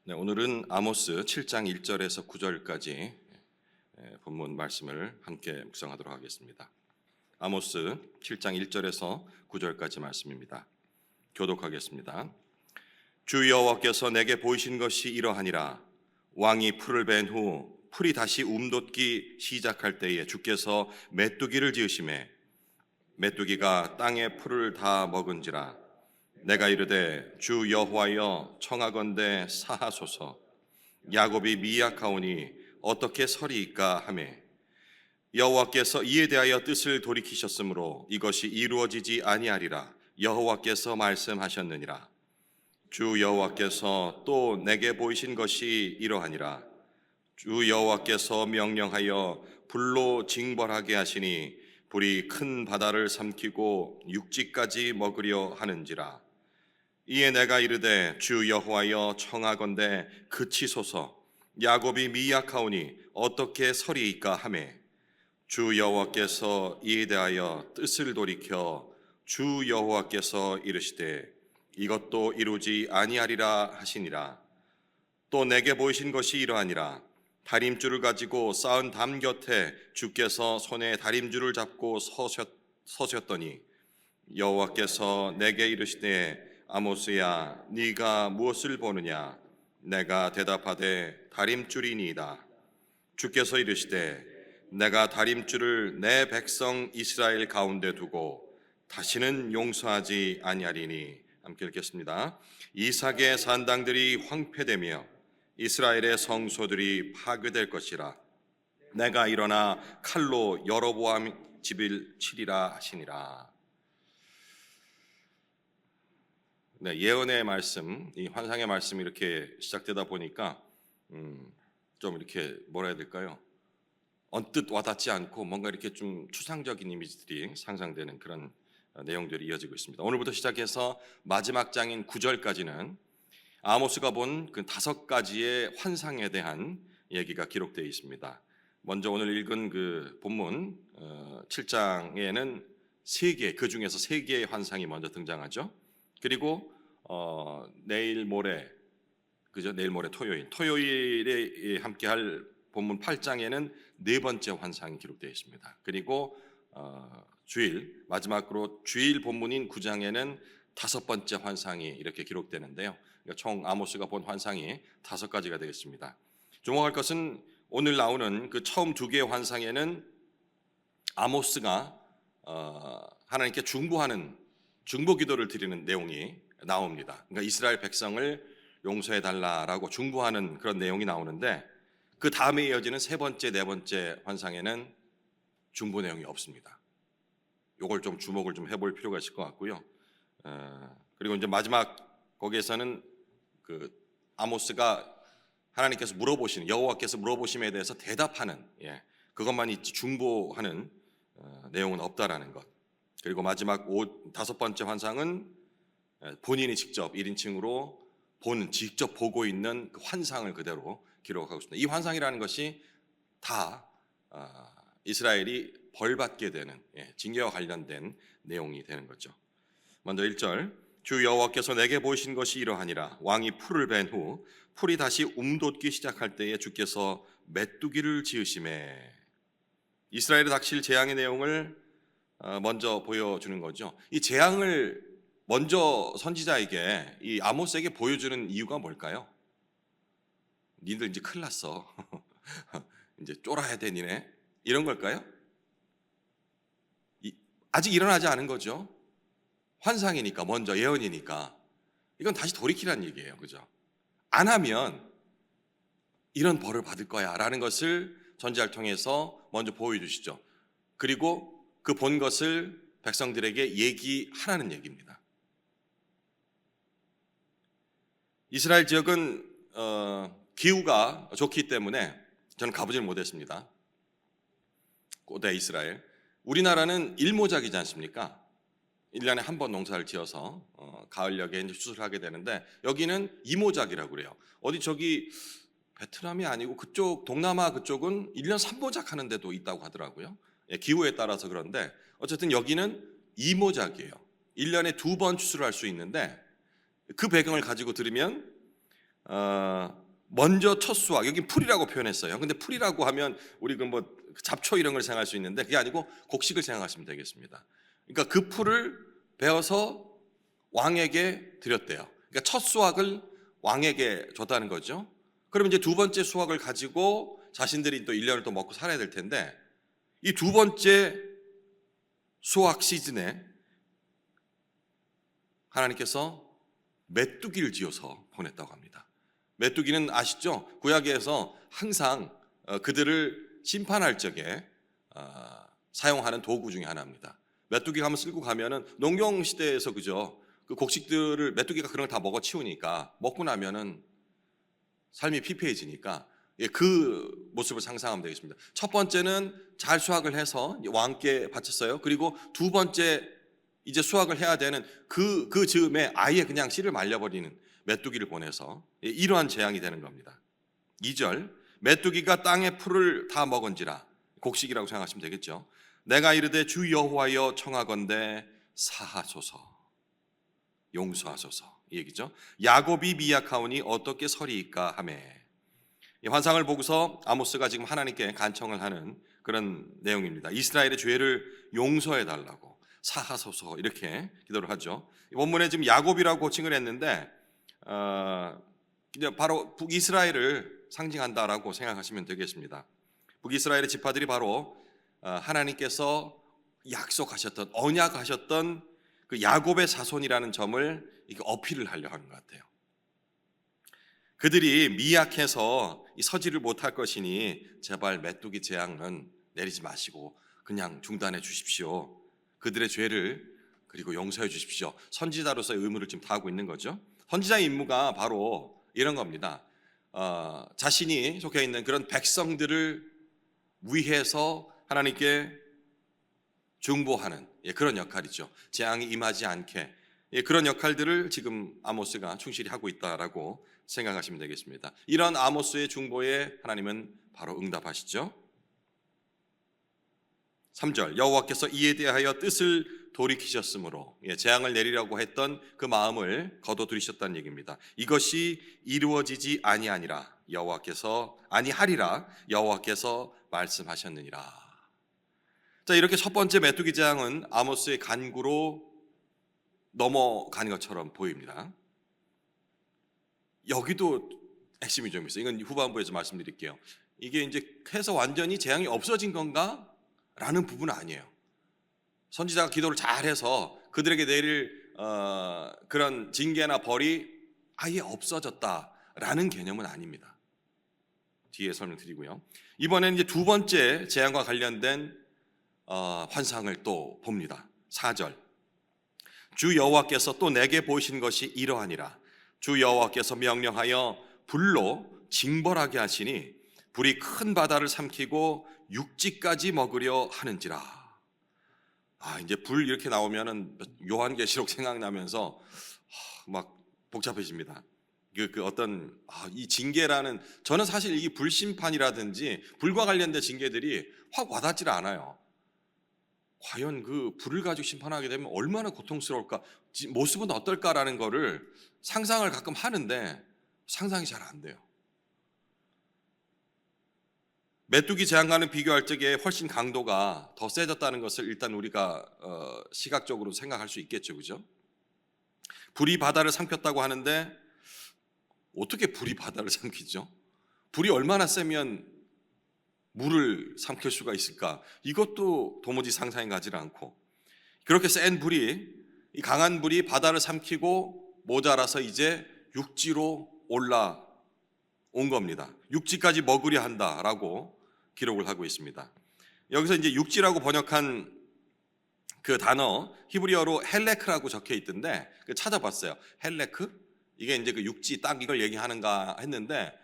네, 오늘은 아모스 7장 1절에서 9절까지 본문 말씀을 함께 묵상하도록 하겠습니다. 아모스 7장 1절에서 9절까지 말씀입니다. 교독하겠습니다. 주 여호와께서 내게 보이신 것이 이러하니라. 왕이 풀을 벤 후 풀이 다시 움돋기 시작할 때에 주께서 메뚜기를 지으시매 메뚜기가 땅의 풀을 다 먹은지라. 내가 이르되 주 여호와여 청하건대 사하소서. 야곱이 미약하오니 어떻게 서리이까 하매 여호와께서 이에 대하여 뜻을 돌이키셨으므로 이것이 이루어지지 아니하리라. 여호와께서 말씀하셨느니라. 주 여호와께서 또 내게 보이신 것이 이러하니라. 주 여호와께서 명령하여 불로 징벌하게 하시니 불이 큰 바다를 삼키고 육지까지 먹으려 하는지라. 이에 내가 이르되 주 여호와여 청하건대 그치소서. 야곱이 미약하오니 어떻게 서리이까 하매 주 여호와께서 이에 대하여 뜻을 돌이켜 주 여호와께서 이르시되 이것도 이루지 아니하리라 하시니라. 또 내게 보이신 것이 이러하니라. 다림줄을 가지고 쌓은 담 곁에 주께서 손에 다림줄을 잡고 서셨더니 여호와께서 내게 이르시되 아모스야 네가 무엇을 보느냐. 내가 대답하되 다림줄이니이다. 주께서 이르시되 내가 다림줄을 내 백성 이스라엘 가운데 두고 다시는 용서하지 아니하리니. 함께 읽겠습니다. 이삭의 산당들이 황폐되며 이스라엘의 성소들이 파괴될 것이라. 내가 일어나 칼로 여로보암 집을 치리라 하시니라. 네, 예언의 말씀, 이 환상의 말씀이 이렇게 시작되다 보니까 좀 이렇게 뭐라 해야 될까요? 언뜻 와닿지 않고 뭔가 이렇게 좀 추상적인 이미지들이 상상되는 그런 내용들이 이어지고 있습니다. 오늘부터 시작해서 마지막 장인 9절까지는 아모스가 본 그 5가지의 환상에 대한 얘기가 기록되어 있습니다. 먼저 오늘 읽은 그 본문 7장에는 3개, 그 중에서 3개의 환상이 먼저 등장하죠. 그리고 내일 모레, 그죠? 내일 모레 토요일에 함께할 본문 8장에는 4번째 환상이 기록되어 있습니다. 그리고 주일, 마지막으로 주일 본문인 9장에는 5번째 환상이 이렇게 기록되는데요. 그러니까 총 아모스가 본 환상이 5가지가 되겠습니다. 주목할 것은 오늘 나오는 그 처음 2개의 환상에는 아모스가 하나님께 중보하는 중보 기도를 드리는 내용이 나옵니다. 그러니까 이스라엘 백성을 용서해 달라라고 중보하는 그런 내용이 나오는데 그 다음에 이어지는 3번째, 4번째 환상에는 중보 내용이 없습니다. 이걸 좀 주목을 좀 해볼 필요가 있을 것 같고요. 그리고 이제 마지막 거기에서는 그 아모스가 하나님께서 물어보시는, 여호와께서 물어보심에 대해서 대답하는, 그것만 있지 중보하는 내용은 없다라는 것. 그리고 마지막 5번째 환상은 본인이 직접 1인칭으로 직접 보고 있는 그 환상을 그대로 기록하고 있습니다. 이 환상이라는 것이 다 이스라엘이 벌받게 되는 징계와 관련된 내용이 되는 거죠. 먼저 1절, 주 여호와께서 내게 보이신 것이 이러하니라. 왕이 풀을 벤 후 풀이 다시 움돋기 시작할 때에 주께서 메뚜기를 지으시매. 이스라엘에 닥칠 재앙의 내용을 먼저 보여주는 거죠. 이 재앙을 먼저 선지자에게, 이 아모스에게 보여주는 이유가 뭘까요? 니들 이제 큰일 났어. 이제 쫄아야 돼 니네. 이런 걸까요? 아직 일어나지 않은 거죠. 환상이니까, 먼저 예언이니까. 이건 다시 돌이키라는 얘기예요. 그죠? 안 하면 이런 벌을 받을 거야 라는 것을 선지자를 통해서 먼저 보여주시죠. 그리고 그 본 것을 백성들에게 얘기하라는 얘기입니다. 이스라엘 지역은 기후가 좋기 때문에 저는 가보질 못했습니다. 고대 이스라엘. 우리나라는 일모작이지 않습니까? 1년에 한 번 농사를 지어서 가을녘에 이제 추수를 하게 되는데 여기는 이모작이라고 그래요. 어디 저기 베트남이 아니고 그쪽 동남아 그쪽은 1년 3모작 하는 데도 있다고 하더라고요. 기후에 따라서 그런데 어쨌든 여기는 이모작이에요. 1년에 2번 추수를 할 수 있는데 그 배경을 가지고 들으면 먼저 첫 수확, 여기 풀이라고 표현했어요. 근데 풀이라고 하면 우리 그 뭐 잡초 이런 걸 생각할 수 있는데 그게 아니고 곡식을 생각하시면 되겠습니다. 그러니까 그 풀을 베어서 왕에게 드렸대요. 그러니까 첫 수확을 왕에게 줬다는 거죠. 그러면 이제 두 번째 수확을 가지고 자신들이 또 1년을 또 먹고 살아야 될 텐데 이 두 번째 수확 시즌에 하나님께서 메뚜기를 지어서 보냈다고 합니다. 메뚜기는 아시죠? 구약에서 항상 그들을 심판할 적에 사용하는 도구 중에 하나입니다. 메뚜기가 한번 쓸고 가면은 농경 시대에서 그죠? 그 곡식들을 메뚜기가 그런 걸 다 먹어 치우니까 먹고 나면은 삶이 피폐해지니까 그 모습을 상상하면 되겠습니다. 첫 번째는 잘 수확을 해서 왕께 바쳤어요. 그리고 두 번째 이제 수확을 해야 되는 그 즈음에 아예 그냥 씨를 말려버리는 메뚜기를 보내서 이러한 재앙이 되는 겁니다. 2절 메뚜기가 땅의 풀을 다 먹은지라 곡식이라고 생각하시면 되겠죠. 내가 이르되 주 여호와여 청하건대 사하소서 용서하소서 이 얘기죠. 야곱이 미약하오니 어떻게 서리이까 하매 이 환상을 보고서 아모스가 지금 하나님께 간청을 하는 그런 내용입니다. 이스라엘의 죄를 용서해 달라고 사하소서 이렇게 기도를 하죠. 본문에 지금 야곱이라고 호칭을 했는데 바로 북이스라엘을 상징한다라고 생각하시면 되겠습니다. 북이스라엘의 지파들이 바로 하나님께서 약속하셨던 언약하셨던 그 야곱의 자손이라는 점을 이렇게 어필을 하려 하는 것 같아요. 그들이 미약해서 이 서지를 못할 것이니 제발 메뚜기 재앙은 내리지 마시고 그냥 중단해 주십시오. 그들의 죄를 그리고 용서해 주십시오. 선지자로서의 의무를 지금 다하고 있는 거죠. 선지자의 임무가 바로 이런 겁니다. 자신이 속해 있는 그런 백성들을 위해서 하나님께 중보하는 그런 역할이죠. 재앙이 임하지 않게 그런 역할들을 지금 아모스가 충실히 하고 있다라고 생각하시면 되겠습니다. 이런 아모스의 중보에 하나님은 바로 응답하시죠. 3절 여호와께서 이에 대하여 뜻을 돌이키셨으므로 재앙을 내리려고 했던 그 마음을 거둬들이셨다는 얘기입니다. 이것이 이루어지지 아니하리라 여호와께서 말씀하셨느니라. 자, 이렇게 첫 번째 메뚜기 재앙은 아모스의 간구로 넘어간 것처럼 보입니다. 여기도 핵심이 좀 있어요. 이건 후반부에 좀 말씀드릴게요. 이게 이제 해서 완전히 재앙이 없어진 건가? 라는 부분은 아니에요. 선지자가 기도를 잘해서 그들에게 내릴 그런 징계나 벌이 아예 없어졌다라는 개념은 아닙니다. 뒤에 설명드리고요. 이번에는 이제 두 번째 재앙과 관련된 환상을 또 봅니다. 4절 주 여호와께서 또 내게 보이신 것이 이러하니라. 주 여호와께서 명령하여 불로 징벌하게 하시니 불이 큰 바다를 삼키고 육지까지 먹으려 하는지라. 이제 불 이렇게 나오면은 요한계시록 생각나면서 막 복잡해집니다. 그 어떤 이 징계라는 저는 사실 이 불심판이라든지 불과 관련된 징계들이 확 와닿지를 않아요. 과연 그 불을 가지고 심판하게 되면 얼마나 고통스러울까, 모습은 어떨까라는 거를 상상을 가끔 하는데 상상이 잘 안 돼요. 메뚜기 재앙과는 비교할 적에 훨씬 강도가 더 세졌다는 것을 일단 우리가 시각적으로 생각할 수 있겠죠, 그죠? 불이 바다를 삼켰다고 하는데 어떻게 불이 바다를 삼키죠? 불이 얼마나 세면 물을 삼킬 수가 있을까? 이것도 도무지 상상이 가지 않고 그렇게 센 불이, 이 강한 불이 바다를 삼키고 모자라서 이제 육지로 올라온 겁니다. 육지까지 먹으려 한다라고 기록을 하고 있습니다. 여기서 이제 육지라고 번역한 그 단어 히브리어로 헬레크라고 적혀 있던데 찾아봤어요. 헬레크? 이게 이제 그 육지 땅 이걸 얘기하는가 했는데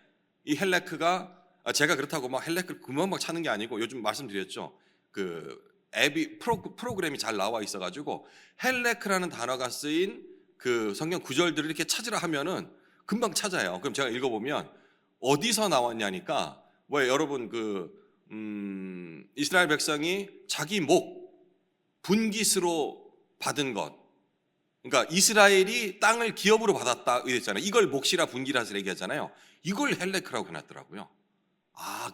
이 헬레크가 제가 그렇다고 막 헬레크를 그만 막 찾는 게 아니고 요즘 말씀드렸죠. 그 앱이 프로그램이 잘 나와 있어가지고 헬레크라는 단어가 쓰인 그 성경 구절들을 이렇게 찾으라 하면은 금방 찾아요. 그럼 제가 읽어보면 어디서 나왔냐니까 왜 여러분 이스라엘 백성이 자기 목 분깃으로 받은 것 그러니까 이스라엘이 땅을 기업으로 받았다 이랬잖아요. 이걸 몫이라 분기라서 얘기하잖아요. 이걸 헬레크라고 해놨더라고요.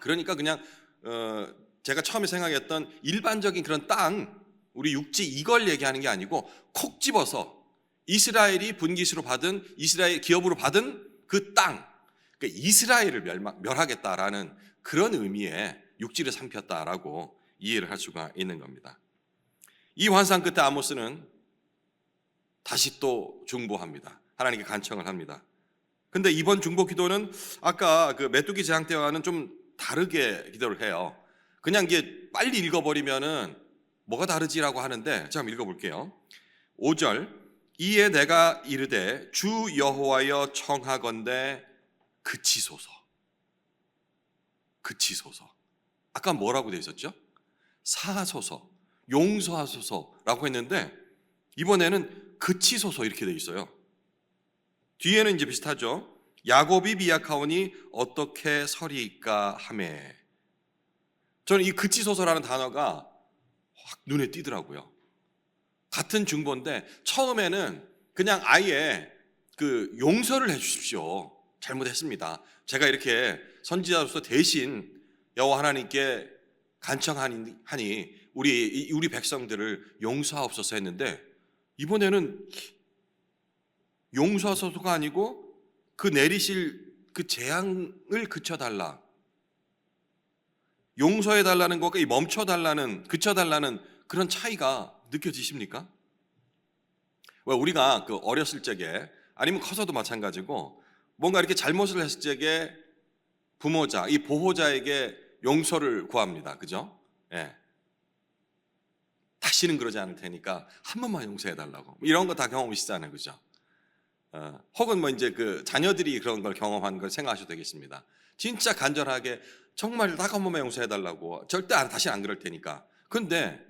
그러니까 그냥 제가 처음에 생각했던 일반적인 그런 땅, 우리 육지 이걸 얘기하는 게 아니고 콕 집어서 이스라엘이 분기시로 받은, 이스라엘 기업으로 받은 그 땅, 그러니까 이스라엘을 멸하겠다라는 그런 의미의 육지를 삼켰다라고 이해를 할 수가 있는 겁니다. 이 환상 끝에 아모스는 다시 또 중보합니다. 하나님께 간청을 합니다. 근데 이번 중보 기도는 아까 그 메뚜기 재앙 때와는 좀 다르게 기도를 해요. 그냥 이게 빨리 읽어버리면은 뭐가 다르지라고 하는데, 자, 한번 읽어볼게요. 5절, 이에 내가 이르되 주 여호와여 청하건대 그치소서. 그치소서. 아까 뭐라고 되어 있었죠? 사하소서, 용서하소서라고 했는데 이번에는 그치소서 이렇게 되어 있어요. 뒤에는 이제 비슷하죠. 야곱이 미약하오니 어떻게 서리이까 하매. 저는 이 그치소서라는 단어가 확 눈에 띄더라고요. 같은 중보인데 처음에는 그냥 아예 그 용서를 해주십시오. 잘못했습니다. 제가 이렇게 선지자로서 대신 여호와 하나님께 간청하니 우리 백성들을 용서하옵소서 했는데, 이번에는 용서하소서가 아니고 그 내리실 그 재앙을 그쳐달라, 용서해달라는 것과 이 멈춰달라는, 그쳐달라는 그런 차이가 느껴지십니까? 왜 우리가 그 어렸을 적에 아니면 커서도 마찬가지고 뭔가 이렇게 잘못을 했을 적에 부모자, 이 보호자에게 용서를 구합니다. 그죠? 예. 다시는 그러지 않을 테니까 한 번만 용서해달라고. 이런 거 다 경험이시잖아요. 그죠? 혹은 뭐 이제 그 자녀들이 그런 걸 경험한 걸 생각하셔도 되겠습니다. 진짜 간절하게 정말 딱 한 번만 용서해달라고. 절대 다시 안 그럴 테니까. 근데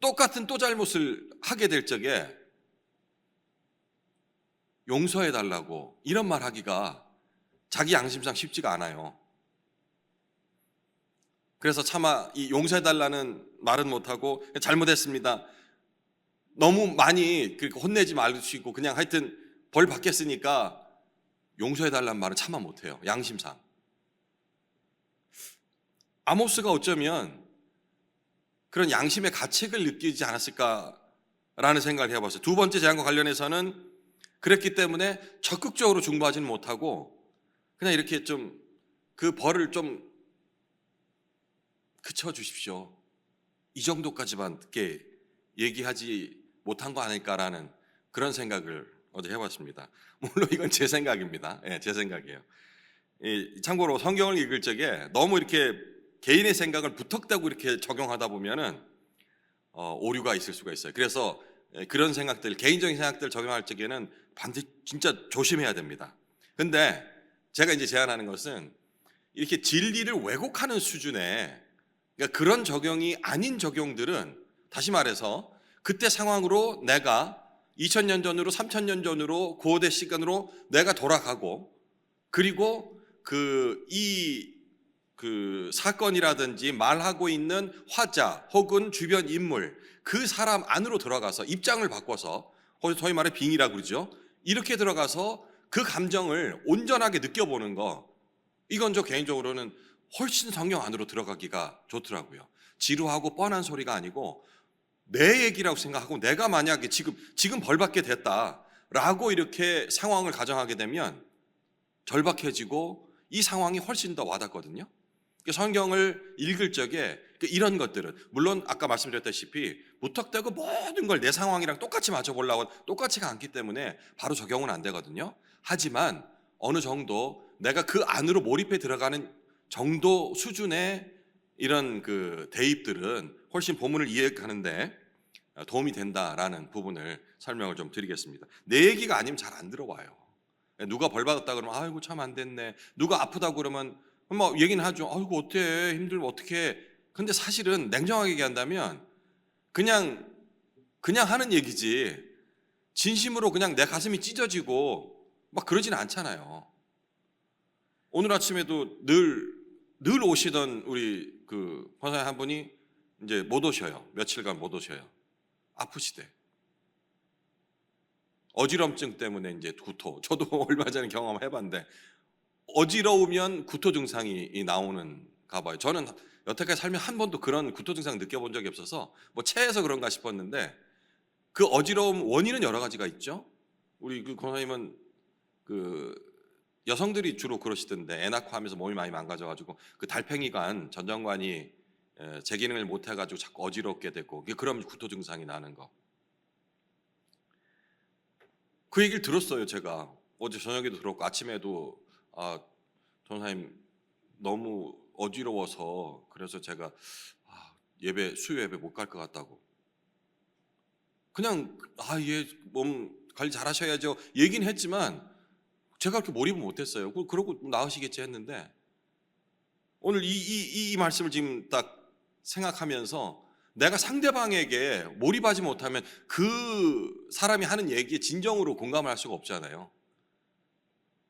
똑같은 또 잘못을 하게 될 적에 용서해달라고 이런 말 하기가 자기 양심상 쉽지가 않아요. 그래서 차마 이 용서해달라는 말은 못하고 잘못했습니다, 너무 많이 그렇게 혼내지 말으시고 그냥 하여튼 벌 받겠으니까 용서해달라는 말은 차마 못해요. 양심상. 아모스가 어쩌면 그런 양심의 가책을 느끼지 않았을까라는 생각을 해봤어요. 두 번째 재앙과 관련해서는 그랬기 때문에 적극적으로 중보하지는 못하고 그냥 이렇게 좀 그 벌을 좀 그쳐주십시오, 이 정도까지만 이렇게 얘기하지 못한 거 아닐까라는 그런 생각을 어제 해봤습니다. 물론 이건 제 생각입니다. 제 생각이에요. 참고로 성경을 읽을 적에 너무 이렇게 개인의 생각을 부탁다고 이렇게 적용하다 보면은 오류가 있을 수가 있어요. 그래서 그런 생각들, 개인적인 생각들 적용할 적에는 반드시 진짜 조심해야 됩니다. 근데 제가 이제 제안하는 것은 이렇게 진리를 왜곡하는 수준의, 그러니까 그런 적용이 아닌 적용들은, 다시 말해서 그때 상황으로 내가 2000년 전으로 3000년 전으로 고대 시간으로 내가 돌아가고, 그리고 그 사건이라든지 말하고 있는 화자 혹은 주변 인물, 그 사람 안으로 들어가서 입장을 바꿔서, 소위 말해 빙의라고 그러죠. 이렇게 들어가서 그 감정을 온전하게 느껴보는 거, 이건 저 개인적으로는 훨씬 성경 안으로 들어가기가 좋더라고요. 지루하고 뻔한 소리가 아니고 내 얘기라고 생각하고, 내가 만약에 지금 벌받게 됐다라고 이렇게 상황을 가정하게 되면 절박해지고 이 상황이 훨씬 더 와닿거든요. 성경을 읽을 적에 이런 것들은, 물론 아까 말씀드렸다시피 무턱대고 모든 걸 내 상황이랑 똑같이 맞춰보려고 똑같지가 않기 때문에 바로 적용은 안 되거든요. 하지만 어느 정도 내가 그 안으로 몰입해 들어가는 정도 수준의 이런 그 대입들은 훨씬 본문을 이해하는데 도움이 된다라는 부분을 설명을 좀 드리겠습니다. 내 얘기가 아니면 잘 안 들어와요. 누가 벌 받았다 그러면 아이고 참 안 됐네. 누가 아프다고 그러면 뭐 얘기는 하죠. 아이고 어때, 힘들면 어떻게. 근데 사실은 냉정하게 얘기한다면 그냥 하는 얘기지, 진심으로 그냥 내 가슴이 찢어지고 막 그러진 않잖아요. 오늘 아침에도 늘 오시던 우리 그 권사님 한 분이 이제 못 오셔요. 며칠간 못 오셔요. 아프시대. 어지럼증 때문에 이제 구토. 저도 얼마 전에 경험해봤는데 어지러우면 구토 증상이 나오는가 봐요. 저는 여태까지 살면 한 번도 그런 구토 증상 느껴본 적이 없어서 뭐 체해서 그런가 싶었는데 그 어지러움 원인은 여러 가지가 있죠. 우리 그 권사님은 그 여성들이 주로 그러시던데 애 낳고 하면서 몸이 많이 망가져가지고 그 달팽이관 전정관이 제 기능을 못 해가지고 자꾸 어지럽게 되고 그럼 구토 증상이 나는 거. 그 얘기를 들었어요. 제가 어제 저녁에도 들었고 아침에도 전사님 너무 어지러워서 그래서 제가 예배 수요 예배 못 갈 것 같다고. 그냥 예, 몸 관리 잘하셔야죠 얘기는 했지만 제가 그렇게 몰입을 못했어요. 그러고 나으시겠지 했는데 오늘 이 말씀을 지금 딱 생각하면서 내가 상대방에게 몰입하지 못하면 그 사람이 하는 얘기에 진정으로 공감을 할 수가 없잖아요.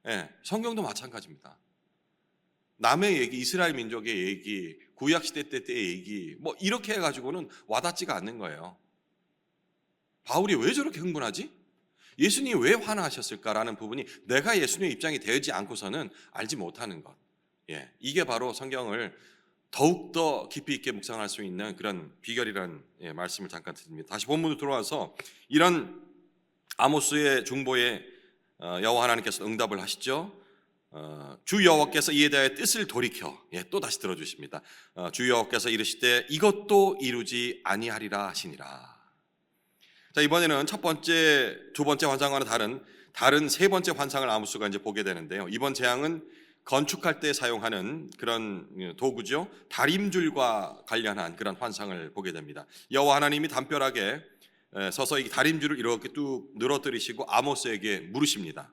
예, 성경도 마찬가지입니다. 남의 얘기, 이스라엘 민족의 얘기, 구약시대 때의 얘기 뭐 이렇게 해가지고는 와닿지가 않는 거예요. 바울이 왜 저렇게 흥분하지? 예수님이 왜 화나하셨을까라는 부분이 내가 예수님의 입장이 되지 않고서는 알지 못하는 것. 예, 이게 바로 성경을 더욱더 깊이 있게 묵상할 수 있는 그런 비결이라는 말씀을 잠깐 드립니다. 다시 본문으로 들어와서 이런 아모스의 중보에 여호와 하나님께서 응답을 하시죠. 주 여호와께서 이에 대하여 뜻을 돌이켜 또 다시 들어주십니다. 주 여호와께서 이르시되 이것도 이루지 아니하리라 하시니라. 자, 이번에는 첫 번째, 두 번째 환상과는 다른 세 번째 환상을 아모스가 이제 보게 되는데요. 이번 재앙은 건축할 때 사용하는 그런 도구죠. 다림줄과 관련한 그런 환상을 보게 됩니다. 여호와 하나님이 담벼락에 서서 이 다림줄을 이렇게 뚝 늘어뜨리시고 아모스에게 물으십니다.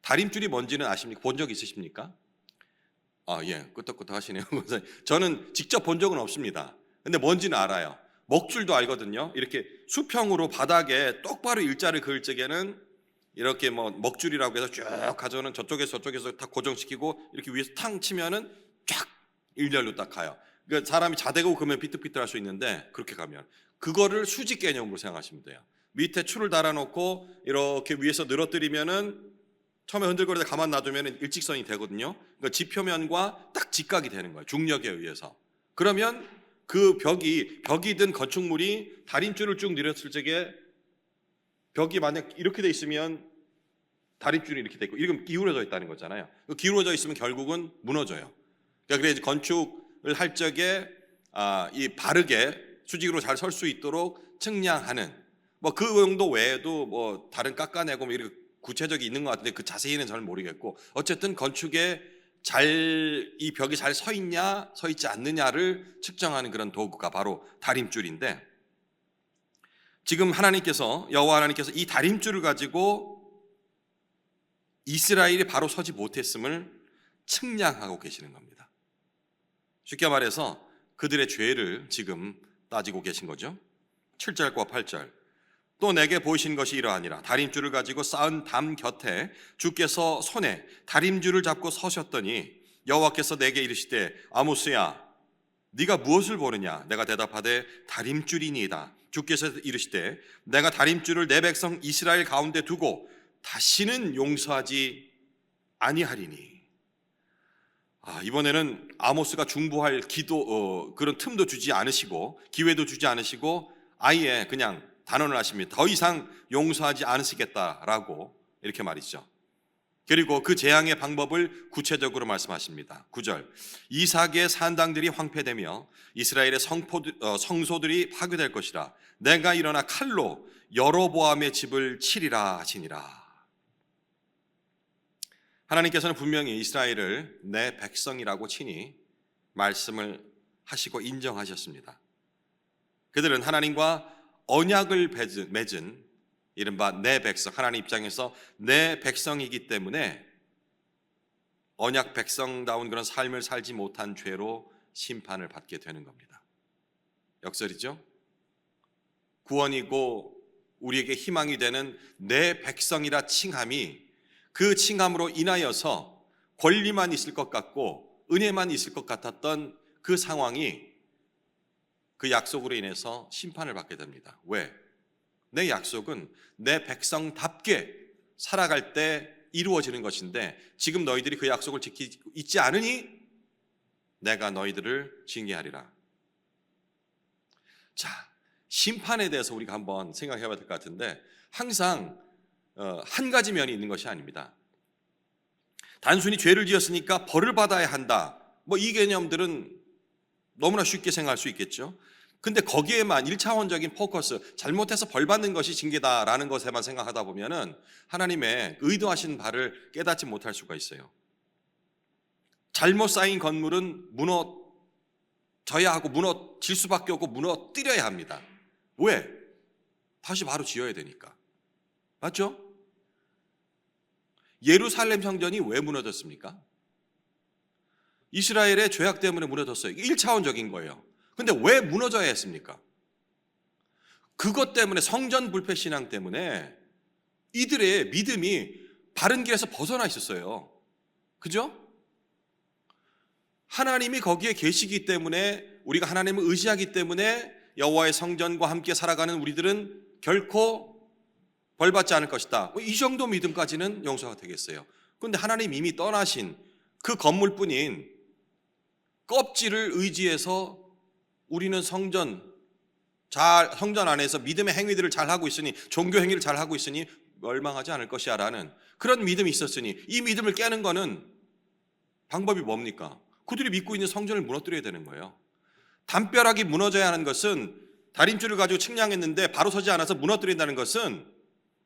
다림줄이 뭔지는 아십니까? 본 적 있으십니까? 예, 끄떡끄떡 하시네요. 저는 직접 본 적은 없습니다. 근데 뭔지는 알아요. 먹줄도 알거든요. 이렇게 수평으로 바닥에 똑바로 일자를 그을 적에는 이렇게 뭐 먹줄이라고 해서 쭉 가져오는 저쪽에서 다 고정시키고 이렇게 위에서 탕 치면은 쫙 일렬로 딱 가요. 그러니까 사람이 자대고 그러면 비뚤비뚤할 수 있는데 그렇게 가면 그거를 수직 개념으로 생각하시면 돼요. 밑에 줄을 달아놓고 이렇게 위에서 늘어뜨리면은 처음에 흔들거리다 가만 놔두면 일직선이 되거든요. 그러니까 지표면과 딱 직각이 되는 거예요. 중력에 의해서. 그러면 그 벽이든 건축물이 다림줄을 쭉 늘었을 적에 벽이 만약 이렇게 돼 있으면 다림줄이 이렇게 돼 있고 이건 기울어져 있다는 거잖아요. 기울어져 있으면 결국은 무너져요. 그러니까 그래서 건축을 할 적에 이 바르게 수직으로 잘 설 수 있도록 측량하는 뭐 그 정도 외에도 뭐 다른 깎아내고 뭐 이렇게 구체적이 있는 것 같은데 그 자세히는 잘 모르겠고 어쨌든 건축에 이 벽이 잘 서 있냐 서 있지 않느냐를 측정하는 그런 도구가 바로 다림줄인데 지금 여호와 하나님께서 이 다림줄을 가지고 이스라엘이 바로 서지 못했음을 측량하고 계시는 겁니다. 쉽게 말해서 그들의 죄를 지금 따지고 계신 거죠. 7절과 8절 또 내게 보이신 것이 이러하니라. 다림줄을 가지고 쌓은 담 곁에 주께서 손에 다림줄을 잡고 서셨더니 여호와께서 내게 이르시되 아모스야 네가 무엇을 보느냐? 내가 대답하되 다림줄이니이다. 주께서 이르시되 내가 다림줄을 내 백성 이스라엘 가운데 두고 다시는 용서하지 아니하리니. 이번에는 아모스가 중보할 그런 틈도 주지 않으시고 기회도 주지 않으시고 아예 그냥 단언을 하십니다. 더 이상 용서하지 않으시겠다라고 이렇게 말이죠. 그리고 그 재앙의 방법을 구체적으로 말씀하십니다. 9절 이삭의 산당들이 황폐되며 이스라엘의 성소들이 파괴될 것이라. 내가 일어나 칼로 여로보암의 집을 치리라 하시니라. 하나님께서는 분명히 이스라엘을 내 백성이라고 친히 말씀을 하시고 인정하셨습니다. 그들은 하나님과 언약을 맺은 이른바 내 백성, 하나님 입장에서 내 백성이기 때문에 언약 백성다운 그런 삶을 살지 못한 죄로 심판을 받게 되는 겁니다. 역설이죠. 구원이고 우리에게 희망이 되는 내 백성이라 칭함이 그 칭함으로 인하여서 권리만 있을 것 같고 은혜만 있을 것 같았던 그 상황이 그 약속으로 인해서 심판을 받게 됩니다. 왜? 내 약속은 내 백성답게 살아갈 때 이루어지는 것인데 지금 너희들이 그 약속을 지키고 있지 않으니 내가 너희들을 징계하리라. 자, 심판에 대해서 우리가 한번 생각해 봐야 될 것 같은데 항상 한 가지 면이 있는 것이 아닙니다. 단순히 죄를 지었으니까 벌을 받아야 한다. 뭐 이 개념들은 너무나 쉽게 생각할 수 있겠죠. 근데 거기에만 1차원적인 포커스, 잘못해서 벌 받는 것이 징계다라는 것에만 생각하다 보면은 하나님의 의도하신 바를 깨닫지 못할 수가 있어요. 잘못 쌓인 건물은 무너져야 하고 무너질 수밖에 없고 무너뜨려야 합니다. 왜? 다시 바로 지어야 되니까. 맞죠? 예루살렘 성전이 왜 무너졌습니까? 이스라엘의 죄악 때문에 무너졌어요. 1차원적인 거예요. 근데 왜 무너져야 했습니까? 그것 때문에, 성전 불패 신앙 때문에 이들의 믿음이 바른 길에서 벗어나 있었어요. 그죠? 하나님이 거기에 계시기 때문에, 우리가 하나님을 의지하기 때문에 여호와의 성전과 함께 살아가는 우리들은 결코 벌받지 않을 것이다. 이 정도 믿음까지는 용서가 되겠어요. 그런데 하나님 이미 떠나신 그 건물뿐인 껍질을 의지해서 우리는 성전 안에서 믿음의 행위들을 잘하고 있으니, 종교 행위를 잘하고 있으니 멸망하지 않을 것이야 라는 그런 믿음이 있었으니, 이 믿음을 깨는 거는 방법이 뭡니까? 그들이 믿고 있는 성전을 무너뜨려야 되는 거예요. 담벼락이 무너져야 하는 것은, 다림줄을 가지고 측량했는데 바로 서지 않아서 무너뜨린다는 것은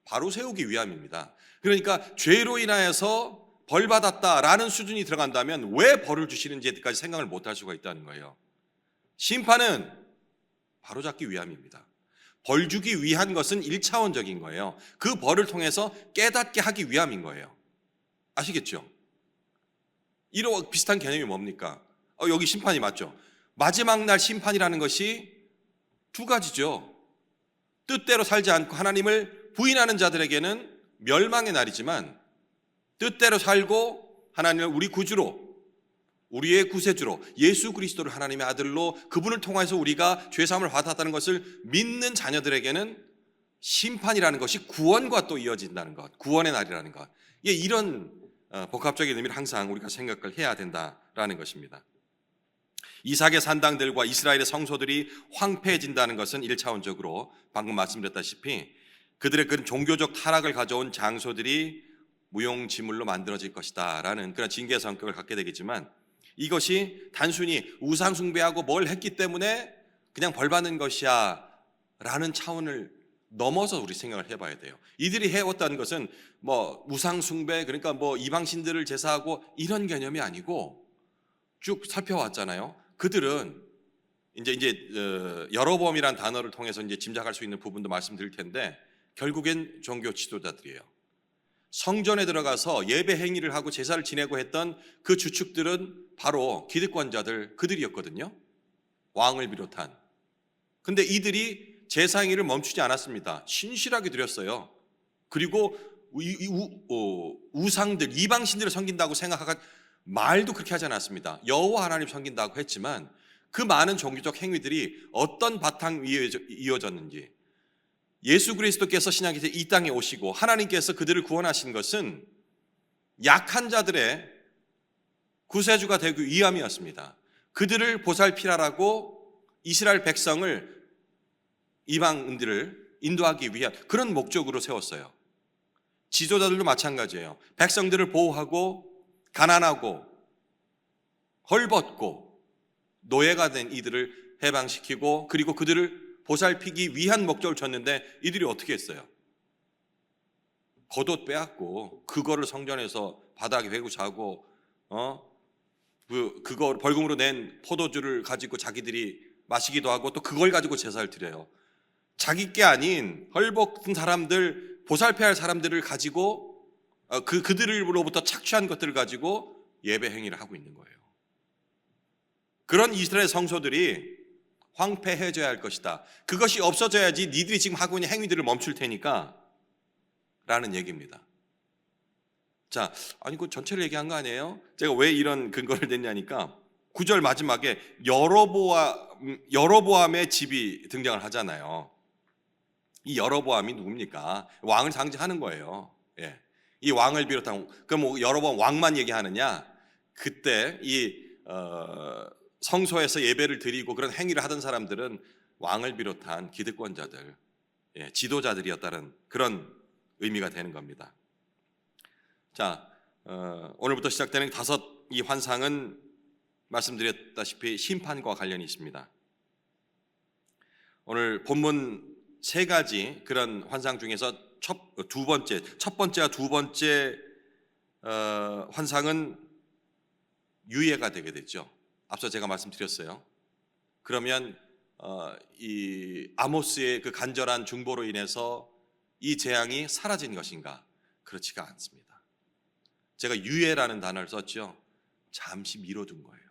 바로 세우기 위함입니다. 그러니까 죄로 인하여서 벌 받았다라는 수준이 들어간다면 왜 벌을 주시는지까지 생각을 못할 수가 있다는 거예요. 심판은 바로잡기 위함입니다. 벌 주기 위한 것은 1차원적인 거예요. 그 벌을 통해서 깨닫게 하기 위함인 거예요. 아시겠죠? 이런 비슷한 개념이 뭡니까? 여기 심판이 맞죠? 마지막 날 심판이라는 것이 두 가지죠. 뜻대로 살지 않고 하나님을 부인하는 자들에게는 멸망의 날이지만, 뜻대로 살고 하나님을 우리 구주로, 우리의 구세주로, 예수 그리스도를 하나님의 아들로, 그분을 통해서 우리가 죄사함을 받았다는 것을 믿는 자녀들에게는 심판이라는 것이 구원과 또 이어진다는 것, 구원의 날이라는 것. 이런 복합적인 의미를 항상 우리가 생각을 해야 된다라는 것입니다. 이삭의 산당들과 이스라엘의 성소들이 황폐해진다는 것은 1차원적으로 방금 말씀드렸다시피 그들의 그런 종교적 타락을 가져온 장소들이 무용지물로 만들어질 것이다 라는 그런 징계 성격을 갖게 되겠지만, 이것이 단순히 우상 숭배하고 뭘 했기 때문에 그냥 벌받는 것이야 라는 차원을 넘어서 우리 생각을 해봐야 돼요. 이들이 해왔다는 것은 뭐 우상 숭배, 그러니까 뭐 이방신들을 제사하고 이런 개념이 아니고, 쭉 살펴왔잖아요. 그들은 이제 여로보암이라는 단어를 통해서 이제 짐작할 수 있는 부분도 말씀드릴 텐데, 결국엔 종교 지도자들이에요. 성전에 들어가서 예배 행위를 하고 제사를 지내고 했던 그 주축들은 바로 기득권자들, 그들이었거든요. 왕을 비롯한. 근데 이들이 제사 행위를 멈추지 않았습니다. 신실하게 드렸어요. 그리고 우상들, 이방신들을 섬긴다고 생각하고 말도 그렇게 하지 않았습니다. 여호와 하나님 섬긴다고 했지만 그 많은 종교적 행위들이 어떤 바탕 위에 이어졌는지, 예수 그리스도께서 신약에서 이 땅에 오시고 하나님께서 그들을 구원하신 것은 약한 자들의 구세주가 되기 위함이었습니다. 그들을 보살피라라고 이스라엘 백성을, 이방인들을 인도하기 위한 그런 목적으로 세웠어요. 지도자들도 마찬가지예요. 백성들을 보호하고 가난하고 헐벗고 노예가 된 이들을 해방시키고, 그리고 그들을 보살피기 위한 목적을 줬는데 이들이 어떻게 했어요? 겉옷 빼앗고 그거를 성전에서 바닥에 베고 자고, 그거 벌금으로 낸 포도주를 가지고 자기들이 마시기도 하고, 또 그걸 가지고 제사를 드려요. 자기 게 아닌 헐벗은 사람들, 보살펴야 할 사람들을 가지고 그들로부터 착취한 것들을 가지고 예배 행위를 하고 있는 거예요. 그런 이스라엘 성소들이 황폐해져야 할 것이다. 그것이 없어져야지 니들이 지금 하고 있는 행위들을 멈출 테니까 라는 얘기입니다. 자, 아니 그 전체를 얘기한 거 아니에요? 제가 왜 이런 근거를 냈냐니까, 9절 마지막에 여로보암의 집이 등장을 하잖아요. 이 여로보암이 누굽니까? 왕을 상징하는 거예요. 예. 이 왕을 비롯한, 그럼 뭐 여로보암 왕만 얘기하느냐? 그때 이 성소에서 예배를 드리고 그런 행위를 하던 사람들은 왕을 비롯한 기득권자들, 예, 지도자들이었다는 그런 의미가 되는 겁니다. 자, 오늘부터 시작되는 이 환상은 말씀드렸다시피 심판과 관련이 있습니다. 오늘 본문 세 가지 그런 환상 중에서 첫 번째와 두 번째 환상은 유예가 되게 되죠. 앞서 제가 말씀드렸어요. 그러면 이 아모스의 그 간절한 중보로 인해서 이 재앙이 사라진 것인가? 그렇지가 않습니다. 제가 유예라는 단어를 썼죠. 잠시 미뤄둔 거예요.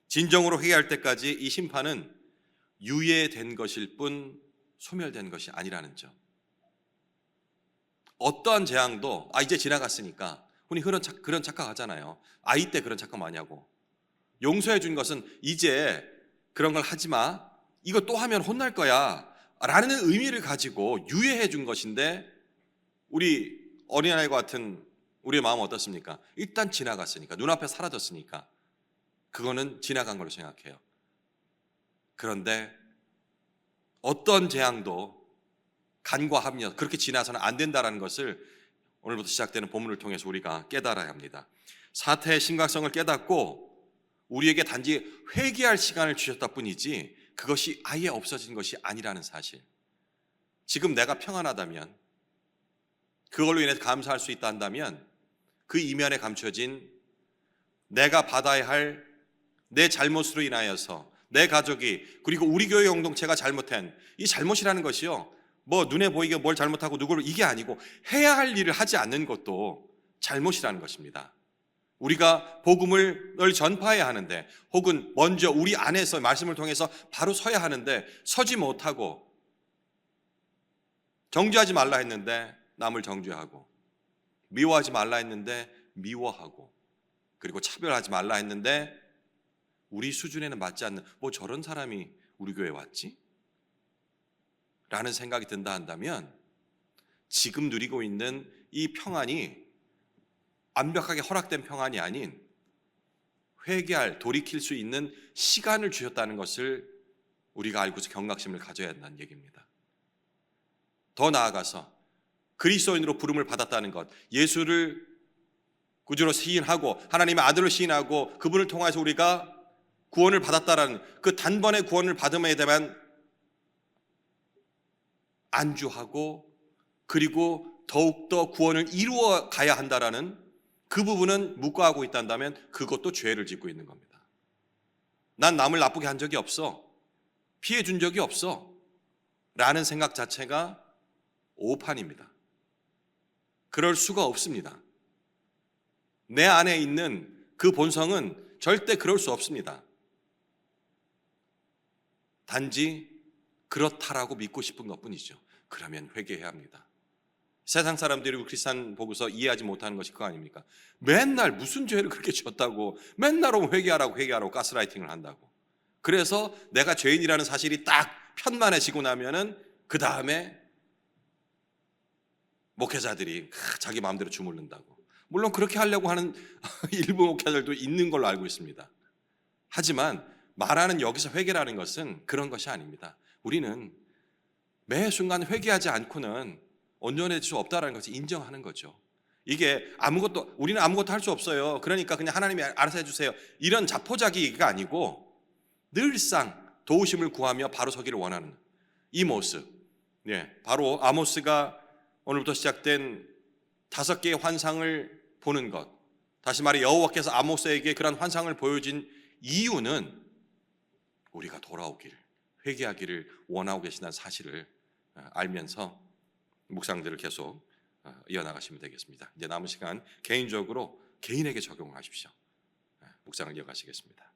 진정으로 회개할 때까지 이 심판은 유예된 것일 뿐 소멸된 것이 아니라는 점. 어떠한 재앙도 이제 지나갔으니까, 흔히 그런 착각하잖아요. 아이 때 그런 착각 많이 하고, 용서해 준 것은 이제 그런 걸 하지 마, 이거 또 하면 혼날 거야 라는 의미를 가지고 유예해 준 것인데, 우리 어린아이와 같은 우리의 마음은 어떻습니까? 일단 지나갔으니까, 눈앞에 사라졌으니까 그거는 지나간 걸로 생각해요. 그런데 어떤 재앙도 간과하며 그렇게 지나서는 안 된다는 것을 오늘부터 시작되는 본문을 통해서 우리가 깨달아야 합니다. 사태의 심각성을 깨닫고 우리에게 단지 회개할 시간을 주셨다 뿐이지 그것이 아예 없어진 것이 아니라는 사실. 지금 내가 평안하다면, 그걸로 인해서 감사할 수 있다 한다면, 그 이면에 감춰진 내가 받아야 할 내 잘못으로 인하여서 내 가족이, 그리고 우리 교회 공동체가 잘못한 이 잘못이라는 것이요, 뭐 눈에 보이게 뭘 잘못하고 누구를, 이게 아니고 해야 할 일을 하지 않는 것도 잘못이라는 것입니다. 우리가 복음을 늘 전파해야 하는데, 혹은 먼저 우리 안에서 말씀을 통해서 바로 서야 하는데 서지 못하고, 정죄하지 말라 했는데 남을 정죄하고, 미워하지 말라 했는데 미워하고, 그리고 차별하지 말라 했는데 우리 수준에는 맞지 않는, 뭐 저런 사람이 우리 교회에 왔지? 라는 생각이 든다 한다면, 지금 누리고 있는 이 평안이 완벽하게 허락된 평안이 아닌 회개할, 돌이킬 수 있는 시간을 주셨다는 것을 우리가 알고서 경각심을 가져야 한다는 얘기입니다. 더 나아가서 그리스도인으로 부름을 받았다는 것, 예수를 구주로 시인하고 하나님의 아들을 시인하고 그분을 통해서 우리가 구원을 받았다라는 그 단번에 구원을 받음에 대한 안주하고, 그리고 더욱더 구원을 이루어 가야 한다라는 그 부분은 묵과하고 있다면 그것도 죄를 짓고 있는 겁니다. 난 남을 나쁘게 한 적이 없어, 피해 준 적이 없어 라는 생각 자체가 오판입니다. 그럴 수가 없습니다. 내 안에 있는 그 본성은 절대 그럴 수 없습니다. 단지 그렇다라고 믿고 싶은 것뿐이죠. 그러면 회개해야 합니다. 세상 사람들이 우리 크리스찬 보고서 이해하지 못하는 것이 그거 아닙니까? 맨날 무슨 죄를 그렇게 지었다고 맨날 오면 회개하라고 가스라이팅을 한다고. 그래서 내가 죄인이라는 사실이 딱 편만해지고 나면은 그 다음에 목회자들이 자기 마음대로 주물른다고. 물론 그렇게 하려고 하는 일부 목회자들도 있는 걸로 알고 있습니다. 하지만 말하는 여기서 회개라는 것은 그런 것이 아닙니다. 우리는 매 순간 회개하지 않고는 온전해질 수 없다는 것을 인정하는 거죠. 이게 우리는 아무것도 할 수 없어요, 그러니까 그냥 하나님이 알아서 해주세요, 이런 자포자기가 아니고 늘상 도우심을 구하며 바로 서기를 원하는 이 모습. 바로 아모스가 오늘부터 시작된 5개의 환상을 보는 것, 다시 말해 여호와께서 아모스에게 그런 환상을 보여준 이유는 우리가 돌아오길, 회개하기를 원하고 계시다는 사실을 알면서 묵상들을 계속 이어나가시면 되겠습니다. 이제 남은 시간 개인적으로 개인에게 적용하십시오. 묵상을 이어가시겠습니다.